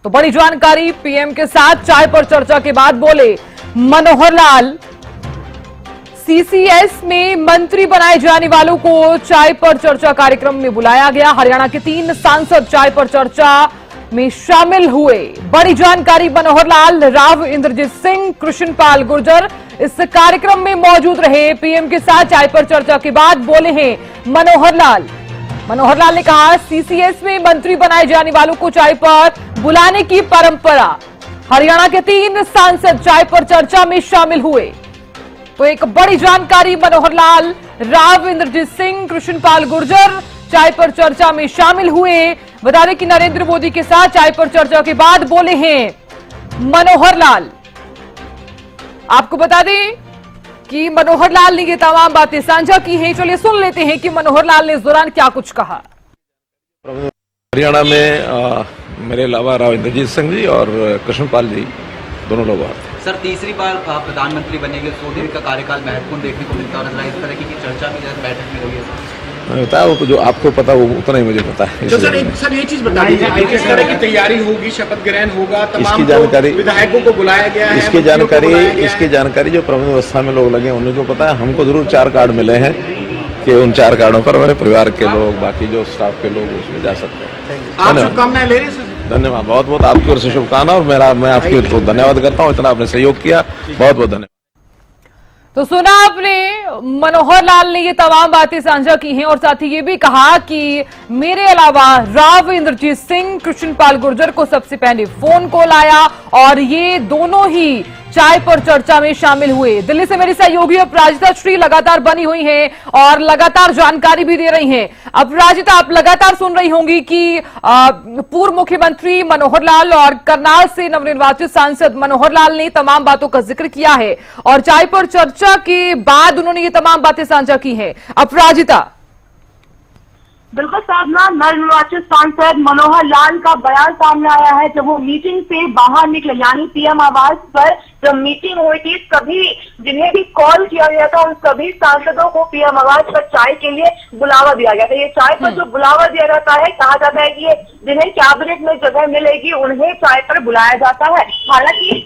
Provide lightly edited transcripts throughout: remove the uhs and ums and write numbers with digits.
तो बड़ी जानकारी, पीएम के साथ चाय पर चर्चा के बाद बोले मनोहर लाल। सीसीएस में मंत्री बनाए जाने वालों को चाय पर चर्चा कार्यक्रम में बुलाया गया। हरियाणा के 3 सांसद चाय पर चर्चा में शामिल हुए। बड़ी जानकारी, मनोहर लाल, राव इंद्रजीत सिंह, कृष्णपाल गुर्जर इस कार्यक्रम में मौजूद रहे। पीएम के साथ चाय पर चर्चा के बाद बोले हैं मनोहर लाल। मनोहर लाल ने कहा, सीसीएस में मंत्री बनाए जाने वालों को चाय पर बुलाने की परंपरा। हरियाणा के 3 सांसद चाय पर चर्चा में शामिल हुए। तो एक बड़ी जानकारी, मनोहर लाल, राव इंद्रजीत सिंह, कृष्णपाल गुर्जर चाय पर चर्चा में शामिल हुए। बता दें कि नरेंद्र मोदी के साथ चाय पर चर्चा के बाद बोले हैं मनोहर लाल। आपको बता दें कि मनोहर लाल ने ये तमाम बातें साझा की हैं। चलिए सुन लेते हैं कि मनोहर लाल ने इस दौरान क्या कुछ कहा। हरियाणा में मेरे अलावा राव इंद्रजीत सिंह जी और कृष्णपाल जी दोनों लोग आते हैं। सर, तीसरी बार प्रधानमंत्री बनेंगे, 100 दिन का कार्यकाल महत्वपूर्ण देखने को मिलता है। इस तरह की चर्चा भी बैठक में हुई है। मैं बताया, वो जो आपको पता वो उतना ही मुझे पता है। तो सर ये चीज बता दीजिए, किस तरह की तैयारी होगी, शपथ ग्रहण होगा, तमाम जानकारी विधायकों को बुलाया गया है, इसकी जानकारी जो प्रबंध व्यवस्था में लोग लगे उन्हीं को पता है। हमको जरूर 4 कार्ड मिले हैं कि उन 4 कार्डों पर मेरे परिवार के लोग, बाकी जो स्टाफ के लोग उसमें जा सकते हैं। आप शुभकामनाएं ले रहे हैं। धन्यवाद, बहुत बहुत आपकी ओर से शुभकामनाएं और मैं आपकी धन्यवाद करता हूँ, इतना आपने सहयोग किया, बहुत बहुत धन्यवाद। तो सुना आपने, मनोहर लाल ने ये तमाम बातें साझा की हैं और साथ ही ये भी कहा कि मेरे अलावा राव इंद्रजीत सिंह, कृष्णपाल गुर्जर को सबसे पहले फोन कॉल आया और ये दोनों ही चाय पर चर्चा में शामिल हुए। दिल्ली से मेरी सहयोगी अपराजिता श्री लगातार बनी हुई हैं और लगातार जानकारी भी दे रही हैं। अपराजिता, आप लगातार सुन रही होंगी कि पूर्व मुख्यमंत्री मनोहर लाल और करनाल से नवनिर्वाचित सांसद मनोहर लाल ने तमाम बातों का जिक्र किया है और चाय पर चर्चा के बाद उन्होंने ये तमाम बातें साझा की हैं। अपराजिता। बिल्कुल साधना, नवनिर्वाचित सांसद मनोहर लाल का बयान सामने आया है। जब वो मीटिंग से बाहर निकले, यानी पीएम आवास पर जब मीटिंग हुई थी, सभी जिन्हें भी कॉल किया गया था उन सभी सांसदों को पीएम आवास पर चाय के लिए बुलावा दिया गया था। ये चाय पर जो बुलावा दिया जाता है, कहा जाता है कि ये जिन्हें कैबिनेट में जगह मिलेगी उन्हें चाय पर बुलाया जाता है। हालांकि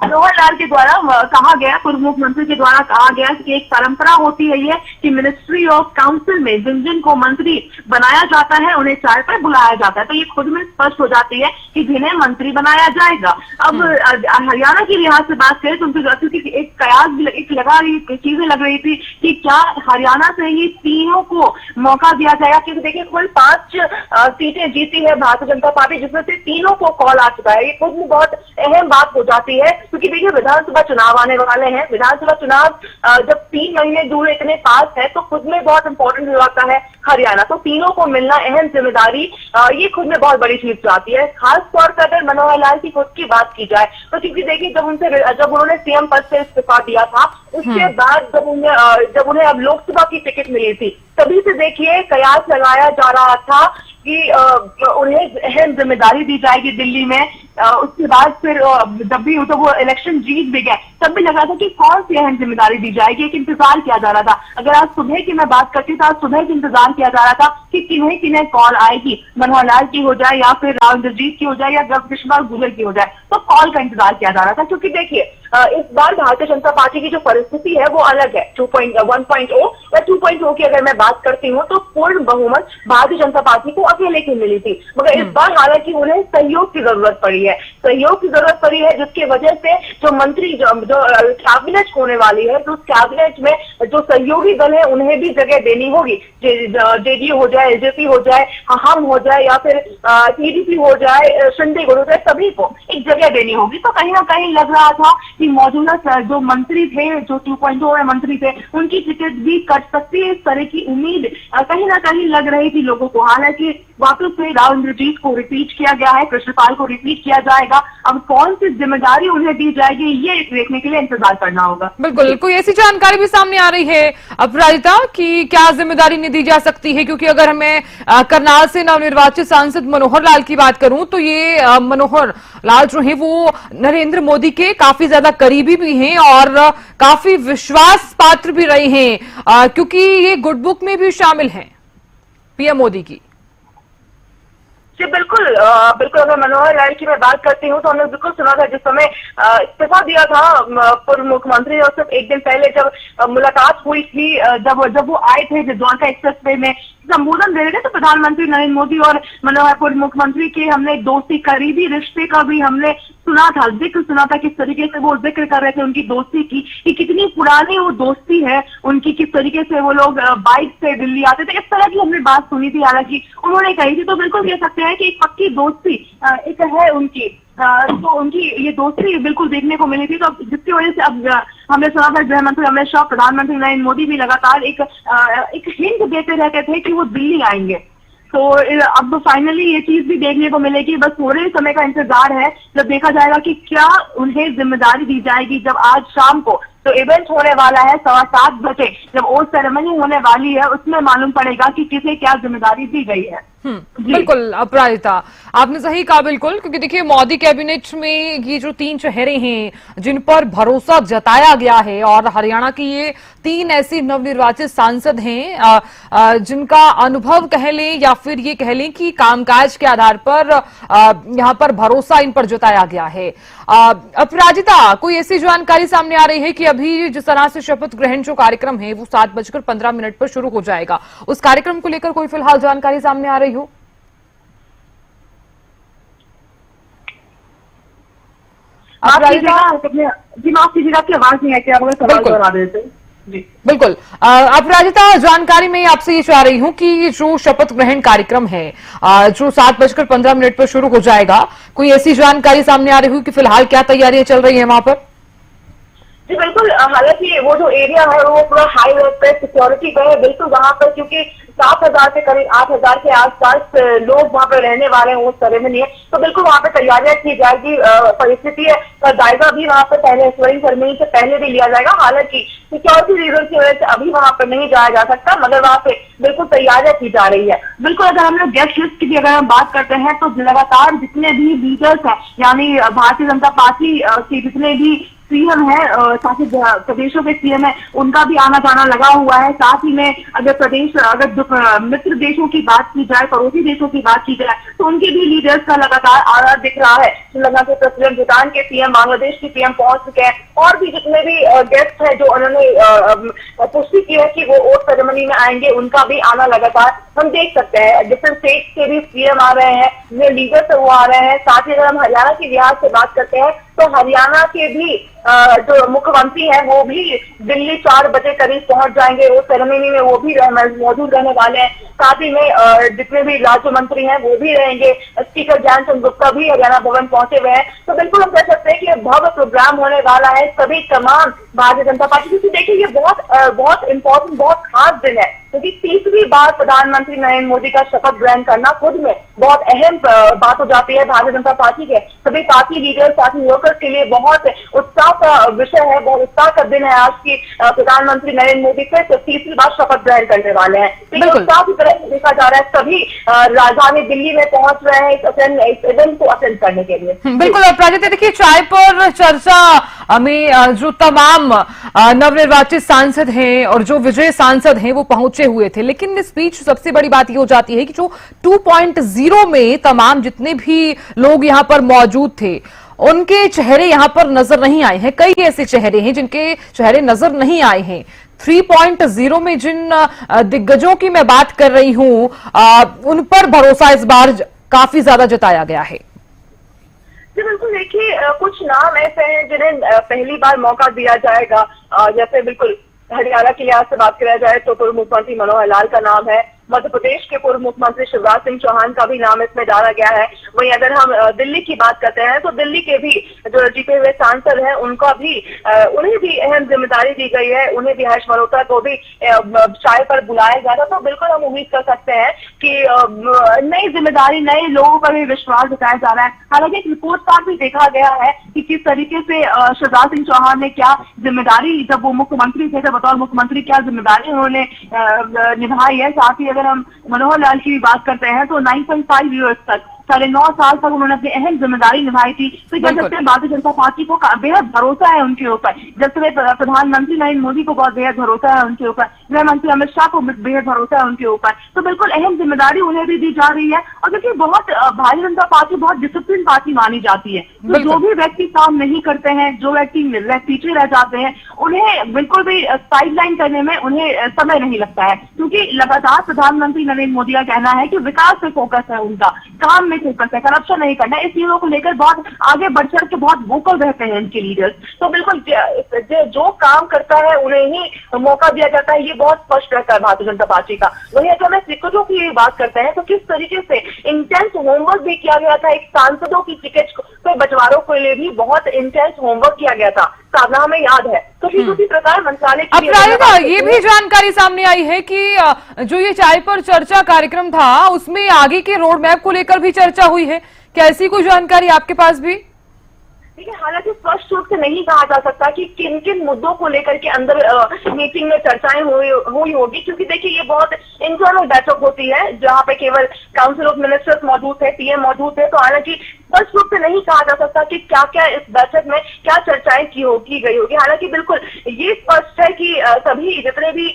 मनोहर लाल के द्वारा कहा गया, पूर्व मुख्यमंत्री के द्वारा कहा गया कि एक परंपरा होती है ये कि मिनिस्ट्री ऑफ काउंसिल में जिन जिन को मंत्री बनाया जाता है उन्हें चाय पर बुलाया जाता है। तो ये खुद में स्पष्ट हो जाती है कि जिन्हें मंत्री बनाया जाएगा। अब हरियाणा की लिहाज से बात करें तो क्योंकि एक कयास भी चीजें लग रही थी कि क्या हरियाणा से ही तीनों को मौका दिया जाएगा, क्योंकि देखिए कुल 5 सीटें जीती है भारतीय जनता पार्टी, जिसमें से तीनों को कॉल आ चुका है। ये खुद में बहुत अहम बात हो जाती है, क्योंकि देखिए विधानसभा चुनाव आने वाले हैं। विधानसभा चुनाव जब 3 महीने दूर इतने पास है तो खुद में बहुत इंपॉर्टेंट हो जाता है हरियाणा। तो तीनों को मिलना अहम जिम्मेदारी, ये खुद में बहुत बड़ी चीज आती है। खास तौर पर अगर मनोहर लाल की खुद की बात की जाए तो क्योंकि देखिए जब उन्होंने सीएम पद से इस्तीफा दिया था, उसके बाद जब उन्हें अब लोकसभा की टिकट मिली थी, तभी से देखिए कयास लगाया जा रहा था कि उन्हें अहम जिम्मेदारी दी जाएगी दिल्ली में। उसके बाद फिर जब भी तो वो इलेक्शन जीत भी गए, तब भी लगा था कि कौन सी अहम जिम्मेदारी दी जाएगी, एक इंतजार किया जा रहा था। अगर आज सुबह की मैं बात करती तो आज सुबह की इंतजार किया जा रहा था कि किन्हें किन्हें कॉल आएगी, मनोहर लाल की हो जाए या फिर राव इंद्रजीत की हो जाए या कृष्णपाल गुर्जर की हो जाए, तो कॉल का इंतजार किया जा रहा था। क्योंकि देखिए इस बार भारतीय जनता पार्टी की जो परिस्थिति है वो अलग है। 1.0 या 2.0 की अगर मैं बात करती हूँ तो पूर्ण बहुमत भारतीय जनता पार्टी को अकेले की मिली थी, मगर इस बार हालांकि उन्हें सहयोग की जरूरत पड़ी है। सहयोग की जरूरत पड़ी है जिसकी वजह से जो मंत्री जो कैबिनेट होने वाली है, तो उस कैबिनेट में जो सहयोगी दल है उन्हें भी जगह देनी होगी। जेडीयू हो जाए, एलजेपी हो जाए, हम हो जाए या फिर टीडीपी हो जाए, चंडीगढ़ हो जाए, सभी को एक जगह देनी होगी। तो कहीं ना कहीं लग रहा था कि मौजूदा जो मंत्री थे, जो 2.0 में मंत्री थे, उनकी टिकट भी कट सकती है, इस तरह की उम्मीद कहीं ना कहीं लग रही थी लोगों को। हालांकि वापस से राव इंद्रजीत को रिपीट किया गया है, कृष्णपाल को रिपीट किया जाएगा। अब कौन सी जिम्मेदारी उन्हें दी जाएगी ये देखने के लिए इंतजार करना होगा। बिल्कुल, कोई ऐसी जानकारी भी सामने आ रही है अपराजिता कि क्या जिम्मेदारी नहीं दी जा सकती है? क्योंकि अगर मैं करनाल से नवनिर्वाचित सांसद मनोहर लाल की बात करूं तो ये मनोहर लाल जो है वो नरेंद्र मोदी के काफी ज्यादा करीबी भी हैं और काफी विश्वास पात्र भी रहे हैं, क्योंकि ये गुड बुक में भी शामिल हैं पीएम मोदी की। जी बिल्कुल बिल्कुल। अगर मनोहर लाल की मैं बात करती हूँ तो हमने बिल्कुल सुना था जिस समय इस्तीफा दिया था पूर्व मुख्यमंत्री, और सिर्फ एक दिन पहले जब मुलाकात हुई थी, जब वो आए थे द्वारका एक्सप्रेस वे में संबोधन दे रहे थे, तो प्रधानमंत्री नरेंद्र मोदी और मनोहर पूर्व मुख्यमंत्री के हमने दोस्ती, करीबी रिश्ते का भी हमने सुना था, जिक्र सुना था, किस तरीके से वो जिक्र कर रहे थे उनकी दोस्ती की, कि कितनी पुरानी वो दोस्ती है उनकी, किस तरीके से वो लोग बाइक से दिल्ली आते थे, इस तरह की हमने बात सुनी थी, हालांकि उन्होंने कही थी। तो बिल्कुल कह सकते हैं कि एक पक्की दोस्ती एक है उनकी, तो उनकी ये दोस्ती बिल्कुल देखने को मिली थी। तो जिसकी वजह से अब हमने सुना था गृह मंत्री अमित शाह, प्रधानमंत्री नरेंद्र मोदी भी लगातार एक हिंट देते रहते थे कि वो दिल्ली आएंगे। तो अब फाइनली ये चीज भी देखने को मिलेगी, बस थोड़े समय का इंतजार है जब देखा जाएगा कि क्या उन्हें जिम्मेदारी दी जाएगी। जब आज शाम को तो इवेंट होने वाला है 7:15 बजे, जब ओथ सेरेमनी होने वाली है, उसमें मालूम पड़ेगा कि किसे क्या जिम्मेदारी दी गई है। बिल्कुल अपराजिता, आपने सही कहा बिल्कुल, क्योंकि देखिए मोदी कैबिनेट में ये जो 3 चेहरे हैं जिन पर भरोसा जताया गया है, और हरियाणा की ये 3 ऐसी नवनिर्वाचित सांसद हैं जिनका अनुभव कह लें या फिर ये कह लें कि कामकाज के आधार पर यहाँ पर भरोसा इन पर जताया गया है। अपराजिता, कोई ऐसी जानकारी सामने आ रही है कि अभी जिस तरह से शपथ ग्रहण जो कार्यक्रम है वो 7:15 पर शुरू हो जाएगा, उस कार्यक्रम को लेकर कोई फिलहाल जानकारी सामने आ रही हो? जी माफ कीजिएगा, आपकी आवाज नहीं है, क्या आप सवाल दोहरा देते? जी बिल्कुल। अपराजिता, जानकारी में आपसे ये चाह रही हूँ कि जो शपथ ग्रहण कार्यक्रम है जो 7:15 पर शुरू हो जाएगा, कोई ऐसी जानकारी सामने आ रही हो कि फिलहाल क्या तैयारियां चल रही है वहां पर? जी बिल्कुल, हालांकि वो जो एरिया है वो पूरा हाई रोड पे सिक्योरिटी का है, बिल्कुल वहां पर, क्योंकि 7,000 से करीब 8,000 के आसपास लोग वहां पर रहने वाले हैं, वो सेरेमनी है, तो बिल्कुल वहां पे तैयारियां की जाएगी। परिस्थिति है, जायजा भी वहां पे पहले स्वेरिंग सेरेमनी से पहले भी लिया जाएगा। हालांकि सिक्योरिटी रीजन की वजह से अभी वहां पर नहीं जाया जा सकता, मगर वहां पे बिल्कुल तैयारियां की जा रही है। बिल्कुल, अगर हम लोग गेस्ट लिस्ट की भी अगर हम बात करते हैं तो लगातार जितने भी लीडर्स हैं, यानी भारतीय जनता पार्टी के जितने भी सीएम है, साथ ही प्रदेशों के सीएम है, उनका भी आना जाना लगा हुआ है। साथ ही में अगर मित्र देशों की बात की जाए, पड़ोसी देशों की बात की जाए, तो उनके भी लीडर्स का लगातार आना दिख रहा है। श्रीलंका के प्रेसिडेंट, भूटान के सीएम, बांग्लादेश के पीएम पहुंच चुके हैं, और भी जितने भी गेस्ट हैं जो उन्होंने पुष्टि की है कि वो ओथ सेरेमनी में आएंगे, उनका भी आना लगातार हम देख सकते हैं। डिफरेंट स्टेट के भी सीएम आ रहे हैं, जो लीडर्स है वो आ रहे हैं। साथ ही अगर हम हरियाणा की लिहाज से बात करते हैं तो हरियाणा के भी जो मुख्यमंत्री हैं वो भी दिल्ली 4 बजे करीब पहुंच जाएंगे, वो सेरेमनी में वो भी मौजूद रहने वाले हैं। साथ ही में जितने भी राज्य मंत्री हैं वो भी रहेंगे। स्पीकर ज्ञान चंद गुप्ता भी हरियाणा भवन पहुंचे हुए हैं। तो बिल्कुल हम कह सकते हैं कि भव्य प्रोग्राम होने वाला है सभी तमाम भारतीय जनता पार्टी, क्योंकि देखिए ये बहुत इंपॉर्टेंट, बहुत खास दिन है, क्योंकि 30वीं बार प्रधानमंत्री नरेंद्र मोदी का शपथ ग्रहण करना खुद में बहुत अहम बात हो जाती है। भारतीय जनता पार्टी के सभी पार्टी लीडर, पार्टी वर्कर्स के लिए बहुत उत्साह का विषय है, बहुत उत्साह का दिन है आज की। प्रधानमंत्री नरेंद्र मोदी फिर 30वीं बार शपथ ग्रहण करने वाले हैं। तो उत्साह की तरह से देखा जा रहा है, सभी राजधानी दिल्ली में पहुंच रहे हैं इस इवेंट को अटेंड करने के लिए। बिल्कुल अपराजिता, देखिए चाय पर चर्चा में जो तमाम नवनिर्वाचित सांसद हैं और जो विजय सांसद हैं वो पहुंचे हुए थे, लेकिन इस बीच सबसे बड़ी बात ये हो जाती है कि जो 2.0 में तमाम जितने भी लोग यहाँ पर मौजूद थे उनके चेहरे यहाँ पर नजर नहीं आए हैं। कई ऐसे चेहरे हैं जिनके चेहरे नजर नहीं आए हैं। 3.0 में जिन दिग्गजों की मैं बात कर रही हूं उन पर भरोसा इस बार काफी ज्यादा जताया गया है। जी बिल्कुल, देखिए कुछ नाम ऐसे हैं जिन्हें पहली बार मौका दिया जाएगा। जैसे बिल्कुल हरियाणा की लिहाज से बात किया जाए तो पूर्व मुख्यमंत्री मनोहर लाल का नाम है। मध्य प्रदेश के पूर्व मुख्यमंत्री शिवराज सिंह चौहान का भी नाम इसमें डाला गया है। वहीं अगर हम दिल्ली की बात करते हैं तो दिल्ली के भी जो जीते हुए सांसद हैं उन्हें भी अहम जिम्मेदारी दी गई है। उन्हें भी हर्ष मल्होत्रा को भी चाय पर बुलाया गया था। तो बिल्कुल हम उम्मीद कर सकते हैं कि नई जिम्मेदारी, नए लोगों पर भी विश्वास जताया जा रहा है। हालांकि एक रिपोर्ट पर भी देखा गया है कि किस तरीके से शिवराज सिंह चौहान ने क्या जिम्मेदारी, जब वो मुख्यमंत्री थे, बतौर मुख्यमंत्री क्या जिम्मेदारी उन्होंने निभाई है। साथ ही अगर हम मनोहर लाल की भी बात करते हैं तो 9.5 ईयर्स तक 9.5 साल तक उन्होंने अपनी अहम जिम्मेदारी निभाई थी। तो कह सकते हैं भारतीय जनता पार्टी को बेहद भरोसा है उनके ऊपर। जब से प्रधानमंत्री नरेंद्र मोदी को बहुत बेहद भरोसा है उनके ऊपर, गृह मंत्री अमित शाह को बेहद भरोसा है उनके ऊपर। तो बिल्कुल अहम जिम्मेदारी उन्हें भी दी जा रही है। और देखिए, बहुत भारतीय जनता पार्टी बहुत डिसिप्लिन पार्टी मानी जाती है। तो जो भी व्यक्ति काम नहीं करते हैं, जो व्यक्ति पीछे रह जाते हैं, उन्हें बिल्कुल भी साइडलाइन करने में उन्हें समय नहीं लगता है, क्योंकि लगातार प्रधानमंत्री नरेंद्र मोदी का कहना है कि विकास पे फोकस है, उनका काम में फोकस है, करप्शन नहीं करना है। इस चीजों को लेकर बहुत आगे बढ़ चढ़ के बहुत वोकल रहते हैं इनके लीडर्स। तो बिल्कुल जो काम करता है उन्हें ही मौका दिया जाता है, ये बहुत स्पष्ट रहता है भारतीय जनता पार्टी का। वही अगर मैं दिक्कतों की बात करते हैं तो किस तरीके से इंटेंस होमवर्क भी किया गया था। एक सांसदों की टिकट पे बंटवारों के लिए भी बहुत इंटेंस होमवर्क किया गया था, साधना हमें याद है। तो ठीक उसी प्रकार मंत्रालय की अपराजिता, ये भी जानकारी सामने आई है कि जो ये चाय पर चर्चा कार्यक्रम था उसमें आगे के रोड मैप को लेकर भी चर्चा हुई है। क्या ऐसी कोई जानकारी आपके पास भी? देखिए, हालांकि स्पष्ट रूप से नहीं कहा जा सकता कि किन किन मुद्दों को लेकर के अंदर मीटिंग में चर्चाएं हुई होगी, क्योंकि देखिए ये बहुत इंटरनल बैठक होती है जहां पे केवल काउंसिल ऑफ मिनिस्टर्स मौजूद है, पीएम मौजूद है। तो हालांकि स्पष्ट रूप से नहीं कहा जा सकता कि क्या क्या इस बैठक में क्या चर्चाएं की गई होगी। हालांकि बिल्कुल ये स्पष्ट है कि सभी जितने भी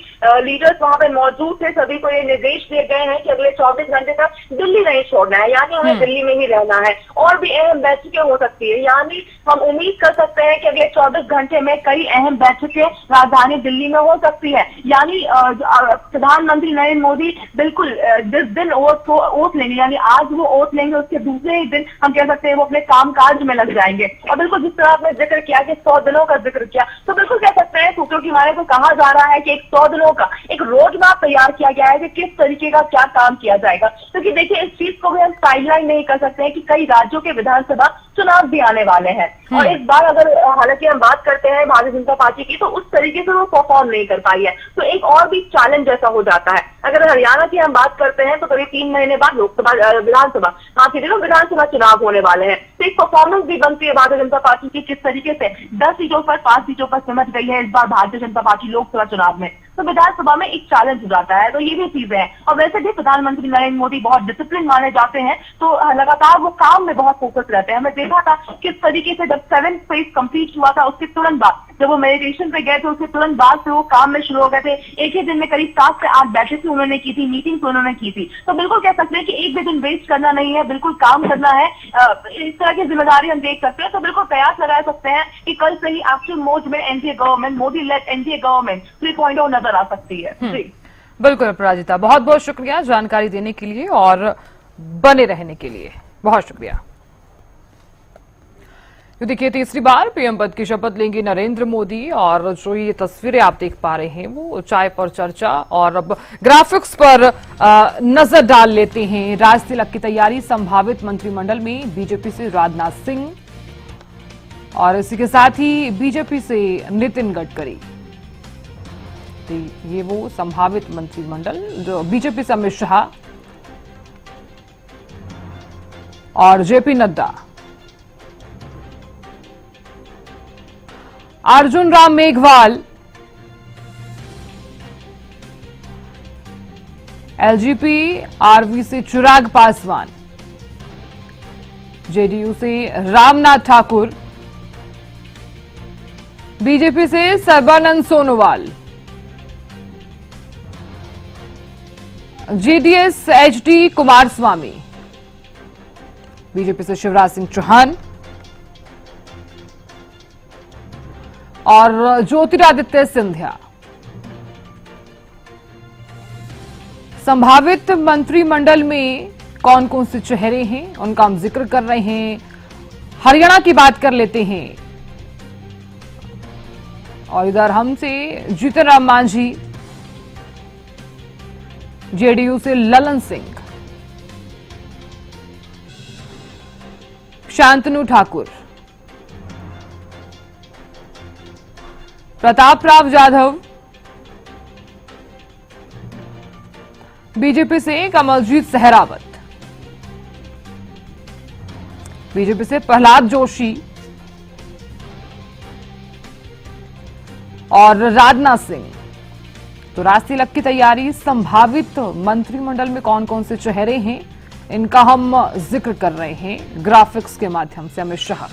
लीडर्स वहां पे मौजूद थे, सभी को ये निर्देश दिए गए हैं कि अगले 24 घंटे तक दिल्ली नहीं छोड़ना है, यानी हमें दिल्ली में ही रहना है। और भी अहम बैठकें हो सकती है, यानी हम उम्मीद कर सकते हैं कि अगले 24 घंटे में कई अहम बैठकें राजधानी दिल्ली में हो सकती है। यानी प्रधानमंत्री नरेंद्र मोदी बिल्कुल जिस दिन ओथ लेंगे, यानी आज वो ओथ लेंगे, उसके दूसरे ही दिन हम कह सकते हैं वो अपने कामकाज में लग जाएंगे। और बिल्कुल जिस तरह आपने जिक्र किया कि 100 दिनों का जिक्र किया, तो बिल्कुल कह सकते हैं सूत्रों की माने तो कहा जा रहा है कि एक 100 दिनों का एक रोड मैप तैयार किया गया है कि किस तरीके का क्या काम किया जाएगा। क्योंकि देखिए, इस चीज को भी हम साइडलाइन नहीं कर सकते हैं कि कई राज्यों के विधानसभा चुनाव भी आने वाले हैं। और इस बार अगर हालांकि हम बात करते हैं भारतीय जनता पार्टी की, तो उस तरीके से वो परफॉर्म नहीं कर पाई है। तो एक और भी चैलेंज जैसा हो जाता है। अगर हरियाणा की हम बात करते हैं तो करीब 3 महीने बाद विधानसभा चुनाव होने वाले हैं। तो एक परफॉर्मेंस भी बनती है भारतीय जनता पार्टी की, किस तरीके से 10 सीटों पर 5 सीटों पर सिमट गई है इस बार भारतीय जनता पार्टी लोकसभा चुनाव में। तो विधानसभा में एक चैलेंज हो जाता है। तो ये भी चीजें हैं। और वैसे भी प्रधानमंत्री नरेंद्र मोदी बहुत डिसिप्लिन माने जाते हैं, तो लगातार वो काम में बहुत फोकस रहते हैं। हमें देखा था किस तरीके से जब 7th फेज कंप्लीट हुआ था, उसके तुरंत बाद जब वो मेडिटेशन पे गए थे, उसके तुरंत बाद से वो काम में शुरू हो गए थे। एक ही दिन में करीब 7 से 8 बैठकें उन्होंने की थी, मीटिंग्स उन्होंने की थी। तो बिल्कुल कह सकते हैं कि एक भी दिन वेस्ट करना नहीं है, बिल्कुल काम करना है। इस तरह की जिम्मेदारी हम देख सकते हैं। तो बिल्कुल प्रयास लगा सकते हैं कि कल से ही एक्टिव मोड में NDA government, Modi led NDA government 3.0 नजर आ सकती है। बिल्कुल अपराजिता, बहुत बहुत शुक्रिया जानकारी देने के लिए और बने रहने के लिए, बहुत शुक्रिया। तो देखिए, तीसरी बार पीएम पद की शपथ लेंगे नरेंद्र मोदी। और जो ये तस्वीरें आप देख पा रहे हैं वो चाय पर चर्चा। और अब ग्राफिक्स पर नजर डाल लेते हैं। राज तिलक की तैयारी, संभावित मंत्रिमंडल में बीजेपी से राजनाथ सिंह और इसी के साथ ही बीजेपी से नितिन गडकरी। तो ये वो संभावित मंत्रिमंडल जो बीजेपी से अमित शाह और JP Nadda, Arjun Ram Meghwal, LJP RV से चिराग पासवान, जेडीयू से रामनाथ ठाकुर, बीजेपी से Sarbananda Sonowal, JDS HD Kumaraswamy, BJP से शिवराज सिंह चौहान और ज्योतिरादित्य सिंधिया। संभावित मंत्रिमंडल में कौन कौन से चेहरे हैं उनका हम जिक्र कर रहे हैं। हरियाणा की बात कर लेते हैं और इधर हमसे जीतन राम मांझी, जेडीयू से ललन सिंह, शांतनु ठाकुर, प्रताप राव जाधव, बीजेपी से कमलजीत सहरावत, बीजेपी से प्रहलाद जोशी और राजनाथ सिंह। तो राज तिलक की तैयारी, संभावित मंत्रिमंडल में कौन कौन से चेहरे हैं, इनका हम जिक्र कर रहे हैं ग्राफिक्स के माध्यम से। अमित शाह